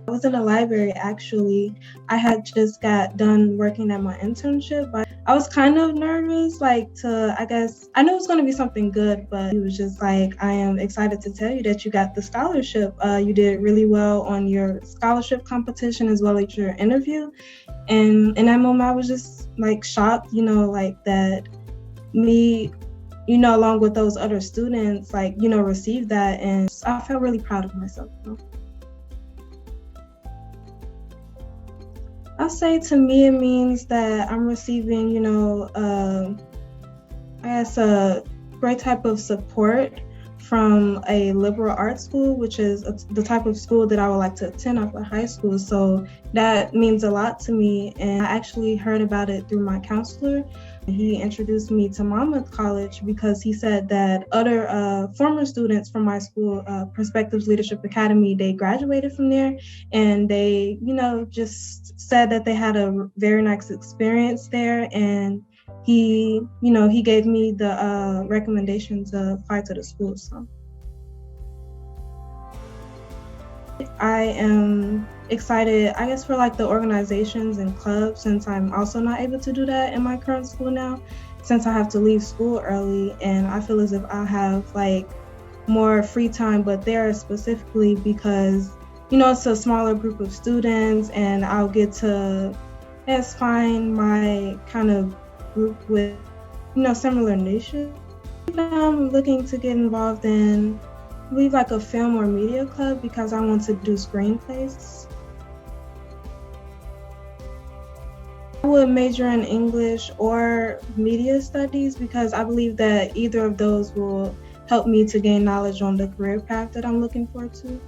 I was in a library actually. I had just got done working at my internship, but I was kind of nervous, I knew it was going to be something good, but it was just like, I am excited to tell you that you got the scholarship. You did really well on your scholarship competition as well as your interview. And in that moment, I was just like shocked, that me, along with those other students, received that. And I felt really proud of myself. I'll say to me, it means that I'm receiving, a great type of support from a liberal arts school, which is the type of school that I would like to attend after high school. So that means a lot to me. And I actually heard about it through my counselor. He introduced me to Monmouth College because he said that other former students from my school, Perspectives Leadership Academy, they graduated from there, and they, just said that they had a very nice experience there. And he gave me the recommendation to apply to the school. So I am excited, I guess, for the organizations and clubs, since I'm also not able to do that in my current school now, since I have to leave school early, and I feel as if I'll have more free time, but there specifically because, it's a smaller group of students, and I'll get to, find my kind of group with, similar niches. I'm looking to get involved in, I believe, a film or media club because I want to do screenplays. I would major in English or media studies because I believe that either of those will help me to gain knowledge on the career path that I'm looking forward to.